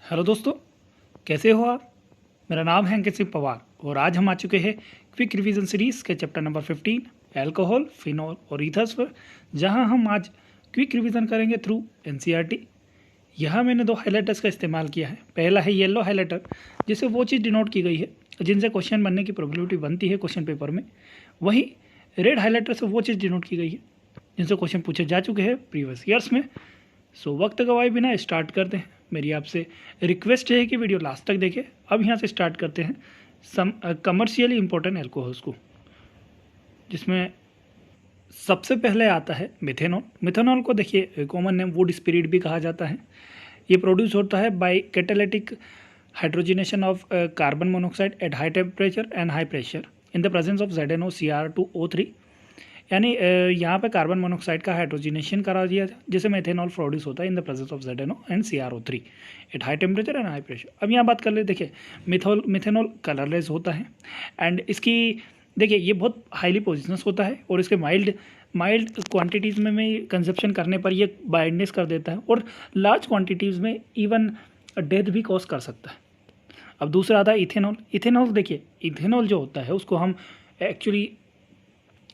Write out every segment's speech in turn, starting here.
Hello दोस्तों, कैसे हो आप। मेरा नाम है अंकित सिंह पवार और आज हम आ चुके हैं क्विक रिवीजन सीरीज़ के चैप्टर नंबर 15 अल्कोहल, फिनॉल और ईथर्स पर, जहां हम आज क्विक रिवीजन करेंगे थ्रू एनसीईआरटी। यहाँ मैंने दो हाइलाइटर्स का इस्तेमाल किया है। पहला है येलो हाइलाइटर, जिससे वो चीज़ डिनोट की गई है जिनसे क्वेश्चन बनने की प्रोबेबिलिटी बनती है क्वेश्चन पेपर में। वहीं रेड हाइलाइटर से वो चीज़ डिनोट की गई है जिनसे क्वेश्चन पूछे जा चुके हैं प्रीवियस ईयर्स में। सो वक्त गवाए बिना स्टार्ट करते हैं। मेरी आपसे रिक्वेस्ट है कि वीडियो लास्ट तक देखें। अब यहाँ से स्टार्ट करते हैं सम कमर्शियली इंपॉर्टेंट एल्कोहल्स को, जिसमें सबसे पहले आता है मिथेनॉल। मिथेनॉल को देखिए कॉमन नेम वुड स्पिरिट भी कहा जाता है। ये प्रोड्यूस होता है by catalytic hydrogenation of carbon monoxide at high temperature and high pressure in the presence of ZnOCr2O3। यानी यहाँ पे कार्बन मोनोऑक्साइड का हाइड्रोजनेशन करा दिया था, जिससे मेथेनॉल प्रोड्यूस होता है in the presence of ZnO and CrO3 eight high temperature and high pressure. अब यहाँ बात कर ले, देखिए मिथेनॉल कलरलेस होता है एंड इसकी देखिए ये बहुत हाईली पोजिशनस होता है और इसके माइल्ड क्वांटिटीज़ में कंजप्शन करने पर ये बाइंडनेस कर देता है और लार्ज क्वांटिटीज़ में इवन डेथ भी कॉज कर सकता है। अब दूसरा आता है इथेनॉल। इथेनॉल देखिए, इथेनॉल जो होता है उसको हम एक्चुअली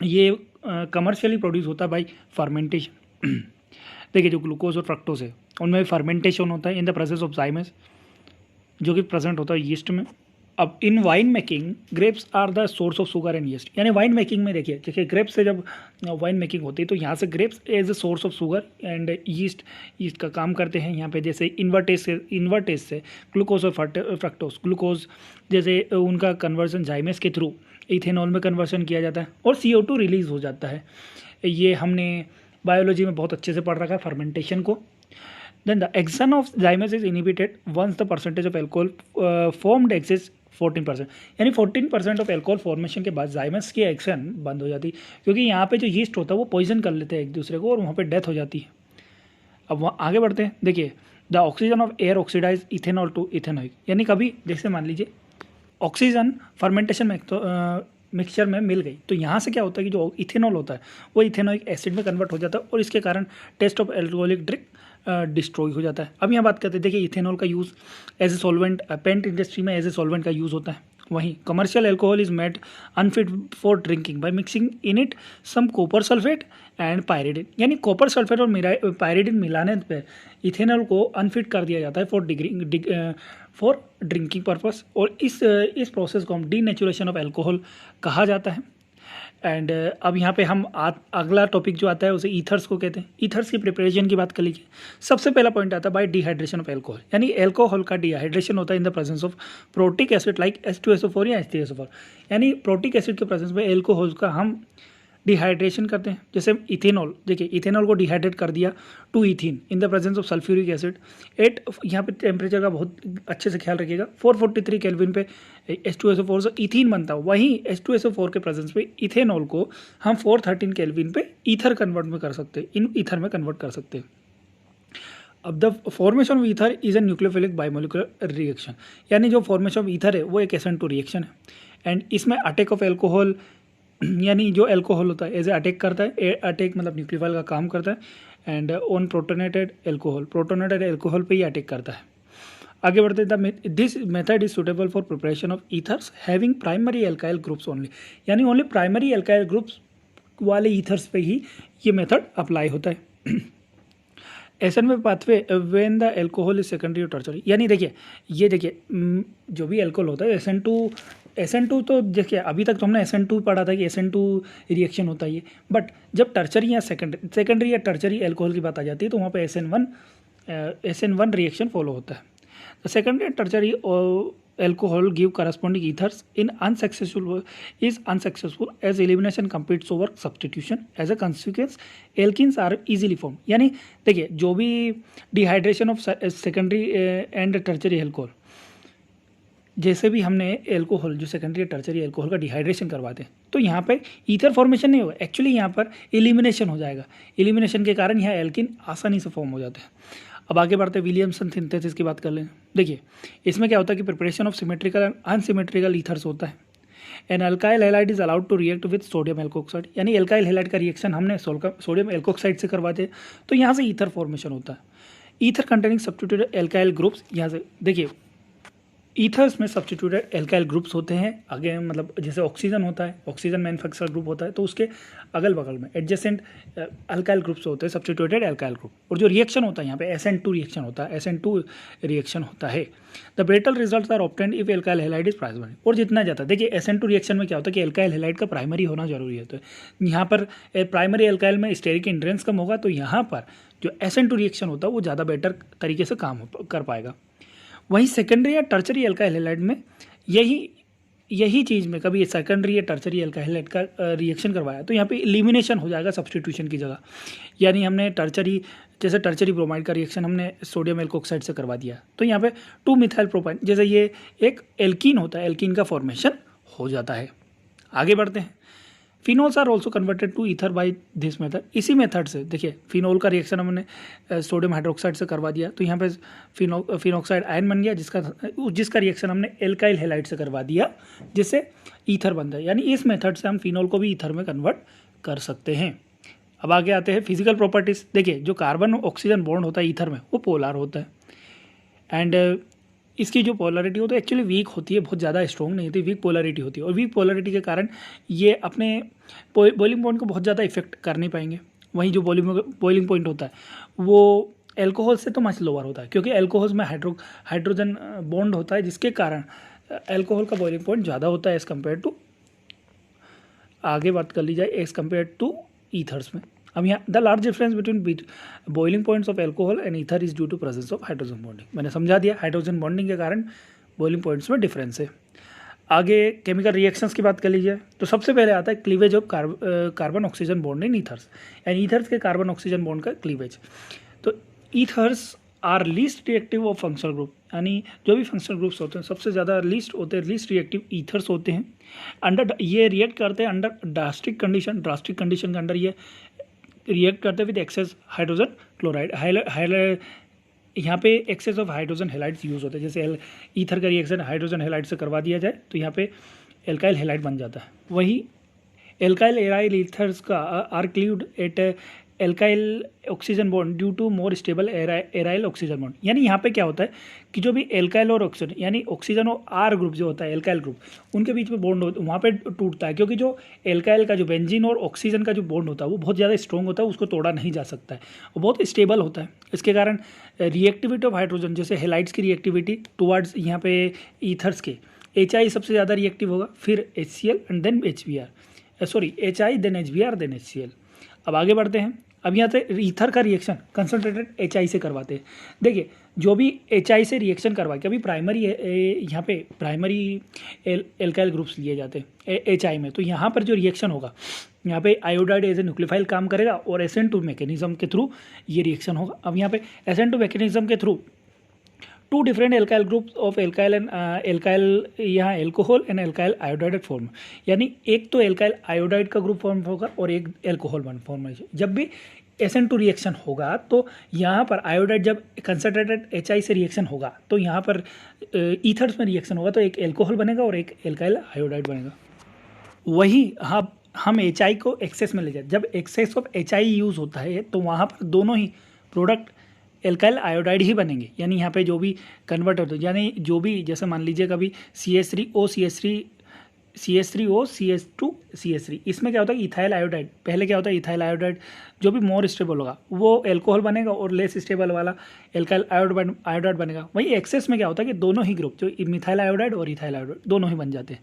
ये कमर्शियली प्रोड्यूस होता है बाई फर्मेंटेशन। देखिए जो ग्लूकोज और फ्रक्टोज है उनमें फर्मेंटेशन होता है in the process of zymase, जो कि प्रेजेंट होता है यीस्ट में। अब in wine making grapes are the source of sugar and yeast. यानी वाइन मेकिंग में देखिए ग्रेप्स से जब वाइन मेकिंग होती है तो यहाँ से grapes as a source of sugar and yeast का काम करते हैं यहाँ पे। जैसे इन्वर्टेज से ग्लूकोज और फ्रक्टोज, ग्लूकोज जैसे उनका कन्वर्जन जाइमस के थ्रू इथेनॉल में कन्वर्सन किया जाता है और CO2 रिलीज हो जाता है। ये हमने बायोलॉजी में बहुत अच्छे से पढ़ रखा है फर्मेंटेशन को। Then the action of zymase is inhibited once the percentage of alcohol formed exceeds 14%। यानी 14% ऑफ एल्कोहल फॉर्मेशन के बाद जाइमस की एक्शन बंद हो जाती है, क्योंकि यहाँ पे जो यीस्ट होता है वो पॉइजन कर लेते हैं एक दूसरे को और वहाँ पे डेथ हो जाती है। अब वहाँ आगे बढ़ते हैं। देखिए the oxygen of air oxidise ethanol to ethanoic. यानी कभी जैसे मान लीजिए ऑक्सीजन फर्मेंटेशन में मिक्सचर में मिल गई तो यहाँ से क्या होता है कि जो इथेनॉल होता है वो इथेनॉइक एसिड में कन्वर्ट हो जाता है और इसके कारण taste of alcoholic drink destroy हो जाता है। अब यहाँ बात करते हैं, देखिए इथेनॉल का use as a solvent paint industry में एज ए सॉल्वेंट का यूज़ होता है। वहीं commercial alcohol is made unfit for drinking by mixing in it some copper sulphate and pyridine. यानी कॉपर सल्फेट और पायरिडिन मिलाने पर इथेनॉल को अनफिट कर दिया जाता है फॉर ड्रिंकिंग पर्पस, और इस प्रोसेस को हम डीनेचुरेशन ऑफ एल्कोहल कहा जाता है। एंड अब यहाँ पे हम अगला टॉपिक जो आता है उसे ईथर्स को कहते हैं। ईथर्स की प्रिपरेशन की बात कर लीजिए। सबसे पहला पॉइंट आता है बाय डिहाइड्रेशन ऑफ एल्कोहल। यानी एल्कोहल का डिहाइड्रेशन होता है in the presence of protic acid like H2SO4 या H3SO4। यानी प्रोटिक एसिड के प्रेजेंस में एल्कोहल का हम डिहाइड्रेशन करते हैं। जैसे इथेनॉल, देखिए इथेनॉल को डिहाइड्रेट कर दिया to ethene in the presence of sulphuric acid at, यहाँ पे टेम्परेचर का बहुत अच्छे से ख्याल रखिएगा, 443 केल्विन पे H2SO4 से इथीन बनता है। वहीं H2SO4 के प्रेजेंस पे इथेनॉल को हम 413 केल्विन पे ईथर कन्वर्ट में कर सकते हैं, इन ईथर में कन्वर्ट कर सकते हैं। अब the formation of ether is a nucleophilic biomolecular reaction. यानी जो फॉर्मेशन ऑफ ईथर है वो एक SN2 रिएक्शन है एंड इसमें अटैक ऑफ एल्कोहल, यानी जो एल्कोहल होता है एज ए अटैक करता है। अटैक मतलब न्यूक्लियोफाइल का काम करता है एंड ऑन प्रोटोनेटेड एल्कोहल पे ही अटैक करता है। आगे बढ़ते हैं। This method is suitable for preparation of ethers having primary alkyl groups only. यानी ओनली प्राइमरी एल्काइल ग्रुप्स वाले ईथर्स पे ही ये मेथड अप्लाई होता है। SN pathway when the alcohol is secondary और टर्चरी। यानी देखिए ये देखिए जो भी एल्कोहल होता है SN2 तो देखिए अभी तक तो हमने SN2 पढ़ा था कि SN2 रिएक्शन होता है ये, बट जब टर्चरी या सेकेंडरी या टर्चरी एल्कोहल की बात आ जाती है तो वहाँ पे SN1 रिएक्शन फॉलो होता है। The secondary and tertiary alcohol give corresponding ethers in unsuccessful as elimination competes over substitution as a consequence alkenes are easily form. यानी देखिए जो भी dehydration of secondary and tertiary alcohol, जैसे भी हमने alcohol जो सेकेंडरी टर्चरी एल्कोहल का dehydration करवाते हैं तो यहाँ पे ईथर फॉर्मेशन नहीं होगा, एक्चुअली यहाँ पर एलिमिनेशन हो जाएगा। एलिमिनेशन के कारण यहाँ एल्किन आसानी से फॉर्म हो जाते हैं। अब आगे बढ़ते हैं विलियमसन सिंथेसिस की बात कर लें। देखिए इसमें क्या होता है कि preparation of symmetrical and unsymmetrical ethers होता है। An alkyl halide is allowed to react with sodium alkoxide. यानी एल्काइल हैलाइड का रिएक्शन हमने सोडियम एल्कोक्साइड से करवाते हैं तो यहाँ से ईथर फॉर्मेशन होता है। Ether containing substituted alkyl groups, यहाँ से देखिए ईथर्स में सब्स्टिट्यूटेड एल्काइल ग्रुप्स होते हैं। आगे मतलब जैसे ऑक्सीजन होता है, ऑक्सीजन मैन्युफैक्चरर ग्रुप होता है, तो उसके अगल बगल में एडजेसेंट अल्काइल ग्रुप्स होते हैं, सब्स्टिट्यूटेड एल्काइल ग्रुप। और जो रिएक्शन होता है यहाँ पे SN2 रिएक्शन होता है, SN2 रिएक्शन होता है। The better results are obtained if alkyl halide is primary. और जितना जाता है देखिए SN2 रिएक्शन में क्या होता है कि एल्काइल हैलाइड का प्राइमरी होना जरूरी है। तो यहाँ पर प्राइमरी एल्काइल में स्टेरिक इंड्रेंस कम होगा, तो यहाँ पर जो SN2 रिएक्शन होता है वो ज़्यादा बेटर तरीके से काम कर पाएगा। वहीं सेकेंडरी या टर्चरी एल्काइल हैलाइड में यही चीज़ में कभी सेकेंडरी या टर्चरी एल्काइल हैलाइड का रिएक्शन करवाया तो यहाँ पे एलिमिनेशन हो जाएगा सब्स्टिट्यूशन की जगह। यानी हमने जैसे टर्चरी ब्रोमाइड का रिएक्शन हमने सोडियम एल्कोक्साइड से करवा दिया, तो यहाँ पे 2 मिथाइल प्रोपाइन, जैसे ये एक एल्कीन होता है, एल्कीन का फॉर्मेशन हो जाता है। आगे बढ़ते हैं। Phenols are also converted to ether by this method. इसी मेथड से देखिए फिनोल का रिएक्शन हमने सोडियम हाइड्रोक्साइड से करवा दिया, तो यहाँ पे फिनॉक्साइड आयन बन गया, जिसका रिएक्शन हमने एल्काइल हैलाइड से करवा दिया, जिससे ईथर बनता है। यानी इस मेथड से हम फिनोल को भी ईथर में कन्वर्ट कर सकते हैं। अब आगे आते हैं फिजिकल प्रॉपर्टीज। देखिए जो कार्बन ऑक्सीजन बॉन्ड होता है ईथर में वो पोलर होता है, एंड इसकी जो पोलरिटी होती है एक्चुअली वीक होती है, बहुत ज़्यादा स्ट्रॉन्ग नहीं होती, वीक पोलरिटी होती है। और वीक पोलरिटी के कारण ये अपने बॉइलिंग पॉइंट को बहुत ज़्यादा इफेक्ट कर नहीं पाएंगे। वहीं जो बॉइलिंग पॉइंट होता है वो एल्कोहल से तो मच लोअर होता है, क्योंकि एल्कोहल में हाइड्रोजन बॉन्ड होता है, जिसके कारण एल्कोहल का बॉइलिंग पॉइंट ज़्यादा होता है एज़ कम्पेयर टू, आगे बात कर ली जाए, एज़ कम्पेयर टू ईथर्स में। अब यहाँ the large difference between boiling points of alcohol and ether is due to presence of hydrogen bonding. मैंने समझा दिया, हाइड्रोजन बॉन्डिंग के कारण बॉइलिंग पॉइंट्स में डिफरेंस है। आगे केमिकल रिएक्शंस की बात कर लीजिए, तो सबसे पहले आता है cleavage of carbon oxygen bond in ethers, and ethers के कार्बन ऑक्सीजन बॉन्ड का क्लीवेज। तो ethers are least reactive of functional group, यानी जो भी फंक्शनल ग्रुप्स होते हैं सबसे ज़्यादा लीस्ट रिएक्टिव ईथर्स होते हैं। ये रिएक्ट करते हैं अंडर ड्रास्टिक कंडीशन के अंडर ये रिएक्ट करते हैं विद एक्सेस हाइड्रोजन क्लोराइड। यहाँ पे excess of hydrogen halides use होते हैं। जैसे ईथर का रिएक्शन हाइड्रोजन हैलाइड से करवा दिया जाए तो यहाँ पे एल्काइल हैलाइड बन जाता है। वही एल्काइल एराइल ईथर्स का are cleaved at alkyl oxygen bond due to more stable aryl oxygen bond. यानी यहाँ पे क्या होता है कि जो भी एल्काइल और ऑक्सीजन, यानी ऑक्सीजन और आर ग्रुप जो होता है एल्काइल ग्रुप, उनके बीच में बॉन्ड वहाँ पे टूटता है, क्योंकि जो एल्काइल का जो बेंजीन और ऑक्सीजन का जो बॉन्ड होता है वो बहुत ज़्यादा स्ट्रॉन्ग होता है, उसको तोड़ा नहीं जा सकता है, वो बहुत स्टेबल होता है। इसके कारण रिएक्टिविटी ऑफ हाइड्रोजन, जैसे हेलाइड्स की रिएक्टिविटी टुवर्ड्स यहाँ पे ईथर्स के, HI सबसे ज़्यादा रिएक्टिव होगा, फिर HCl and then HBr, HI then HBr then HCl। अब आगे बढ़ते हैं। अब यहाँ से ईथर का रिएक्शन कंसनट्रेटेड HI से करवाते हैं। देखिए जो भी HI से रिएक्शन करवा के, अभी प्राइमरी यहाँ पे प्राइमरी एल्काइल ग्रुप्स लिए जाते हैं HI में, तो यहाँ पर जो रिएक्शन होगा यहाँ पे आयोडाइड एज ए न्यूक्लियोफाइल काम करेगा और SN2 मैकेनिज्म के थ्रू ये रिएक्शन होगा। अब यहाँ पे SN2 मैकेनिज्म के through 2 different alkyl groups of alkyl and alkyl, यहाँ alcohol and alkyl iodide form, यानी एक तो एल्काइल आयोडाइड का ग्रुप फॉर्म होगा और एक एल्कोहल वन फॉर्म है। जब भी SN2 रिएक्शन होगा तो यहाँ पर आयोडाइड, जब कंसनट्रेटेड HI से रिएक्शन होगा तो यहाँ पर ईथर्स में रिएक्शन होगा तो एक एल्कोहल बनेगा और एक एल्काइल आयोडाइड बनेगा। वही हम HI को एक्सेस में ले जाते, जब एक्सेस ऑफ HI यूज़ होता है तो वहाँ पर दोनों ही प्रोडक्ट एल्काइल आयोडाइड ही बनेंगे। यानी यहाँ पे जो भी कन्वर्ट होते हैं, यानी जो भी जैसे मान लीजिए कभी CH3O CH2 CH3, इसमें क्या होता है इथाइल आयोडाइड, पहले क्या होता है इथाइल आयोडाइड जो भी मोर स्टेबल होगा वो एल्कोहल बनेगा और लेस स्टेबल वाला एल्काइल आयोडाइड बनेगा। वही एक्सेस में क्या होता है कि दोनों ही ग्रुप जो मिथाइल आयोडाइड और इथाइल आयोडाइड दोनों ही बन जाते हैं।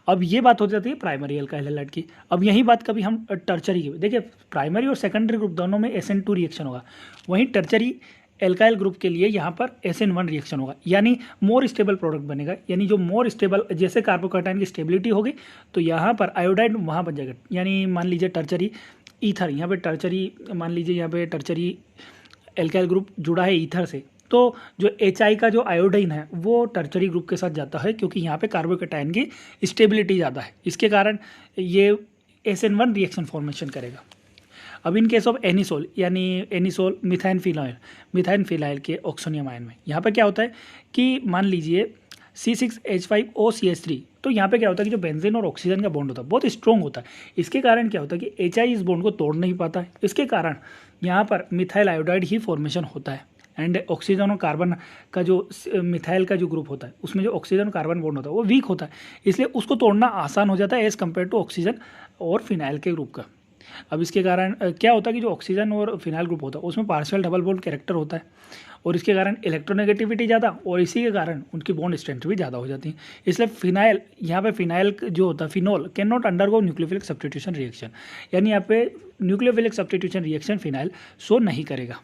अब ये बात हो जाती है प्राइमरी एल्काइल हैलाइड की। अब यही बात कभी हम टर्चरी की, देखिए प्राइमरी और सेकेंडरी ग्रुप दोनों में SN2 रिएक्शन होगा, वहीं टर्चरी एल्काइल ग्रुप के लिए यहाँ पर SN1 रिएक्शन होगा, यानी मोर स्टेबल प्रोडक्ट बनेगा। यानी जो मोर स्टेबल, जैसे कार्बोकैटायन की स्टेबिलिटी होगी तो यहाँ पर आयोडाइड वहाँ बन जाएगा। यानी मान लीजिए टर्चरी ईथर, यहाँ पे टर्चरी, मान लीजिए यहाँ पे टर्चरी एल्काइल ग्रुप जुड़ा है ईथर से, तो जो HI का जो आयोडीन है वो टर्चरी ग्रुप के साथ जाता है, क्योंकि यहाँ पे कार्बोकैटायन की स्टेबिलिटी ज़्यादा है, इसके कारण ये SN1 रिएक्शन फॉर्मेशन करेगा। अब इन केस ऑफ एनिसोल, यानी एनिसोल मिथाइन फिनाइल के ऑक्सोनियम आयन में यहाँ पे क्या होता है कि मान लीजिए C6H5OCH3, तो यहाँ पे क्या होता है कि जो बेंजीन और ऑक्सीजन का बॉन्ड होता है बहुत स्ट्रॉन्ग होता है, इसके कारण क्या होता है कि HI इस बॉन्ड को तोड़ नहीं पाता है, इसके कारण यहाँ पर मिथाइल आयोडाइड ही फॉर्मेशन होता है। एंड ऑक्सीजन और कार्बन का जो मिथाइल का जो ग्रुप होता है उसमें जो ऑक्सीजन कार्बन बॉन्ड होता है वो वीक होता है, इसलिए उसको तोड़ना आसान हो जाता है एज़ कम्पेयर टू ऑक्सीजन और फिनाइल के ग्रुप का। अब इसके कारण क्या होता है कि जो ऑक्सीजन और फिनाइल ग्रुप होता है उसमें पार्शियल डबल बॉन्ड कैरेक्टर होता है और इसके कारण इलेक्ट्रोनेगेटिविटी ज़्यादा और इसी के कारण उनकी बॉन्ड स्ट्रेंथ भी ज़्यादा हो जाती है। इसलिए फिनाइल यहाँ पे फिनाइल जो होता है phenol can not undergo nucleophilic substitution reaction, यानी यहाँ पे nucleophilic substitution reaction phenyl show नहीं करेगा।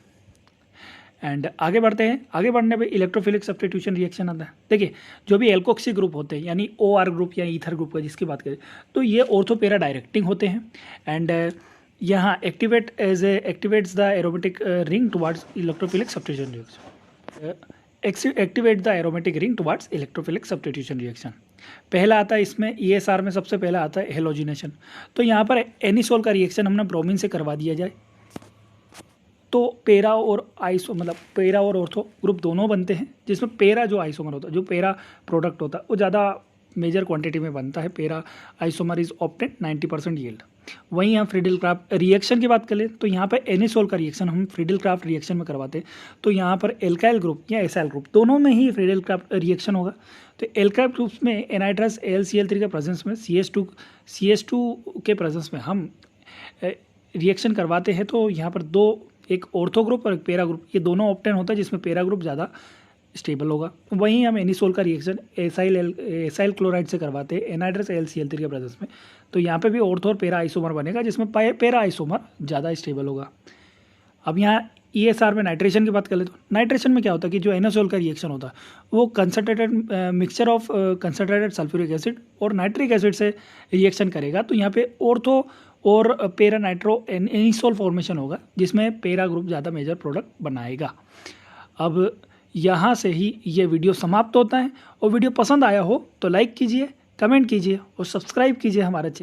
एंड आगे बढ़ते हैं, आगे बढ़ने पे इलेक्ट्रोफिलिक सब्स्टिट्यूशन रिएक्शन आता है। देखिए जो भी एल्कोक्सी ग्रुप होते हैं यानी OR ग्रुप या ईथर ग्रुप का जिसकी बात करें तो ये ऑर्थो पैरा डायरेक्टिंग होते हैं एंड यहाँ activates the aromatic ring towards electrophilic substitution reaction, activate the aromatic ring towards electrophilic substitution reaction. पहला आता है इसमें ESR में सबसे पहला आता है हेलोजिनेशन। तो यहाँ पर एनिसोल का रिएक्शन हमने ब्रोमीन से करवा दिया जाए तो पेरा और आइसो मतलब पेरा और ऑर्थो ग्रुप दोनों बनते हैं, जिसमें पेरा जो आइसोमर होता है जो पेरा प्रोडक्ट होता है वो ज़्यादा मेजर क्वांटिटी में बनता है। पेरा आइसोमर इज ऑप्टेन 90% यील्ड। वहीं हम फ्रीडल क्राफ्ट रिएक्शन की बात करें तो यहाँ पर एनिसोल का रिएक्शन हम फ्रीडल क्राफ्ट रिएक्शन में करवाते हैं तो यहाँ पर एल्काइल ग्रुप या एसाइल ग्रुप दोनों में ही फ्रीडल क्राफ्ट रिएक्शन होगा। तो एल्काइल ग्रुप में एनाइट्रस AlCl3 के प्रेजेंस में CS2 के प्रेजेंस में हम रिएक्शन करवाते हैं तो यहाँ पर दो, एक ऑर्थो ग्रुप और एक पेरा ग्रुप, ये दोनों ऑप्टेन होता है जिसमें पेरा ग्रुप ज़्यादा स्टेबल होगा। वहीं हम एनिसोल का रिएक्शन एसाइल क्लोराइड से करवाते हैं एनाइड्रस AlCl3 के प्रेजेंस में तो यहाँ पे भी ऑर्थो और पेरा आइसोमर बनेगा जिसमें पेरा आइसोमर ज़्यादा स्टेबल होगा। अब यहाँ ESR में नाइट्रेशन की बात कर ले तो नाइट्रेशन में क्या होता है कि जो एनासोल का रिएक्शन होता है वो concentrated mixture of concentrated sulphuric acid और नाइट्रिक एसिड से रिएक्शन करेगा तो यहाँ पे ऑर्थो और पेरा नाइट्रो एनिसोल फॉर्मेशन होगा जिसमें पेरा ग्रुप ज़्यादा मेजर प्रोडक्ट बनाएगा। अब यहाँ से ही ये वीडियो समाप्त होता है और वीडियो पसंद आया हो तो लाइक कीजिए, कमेंट कीजिए और सब्सक्राइब कीजिए हमारे चैनल।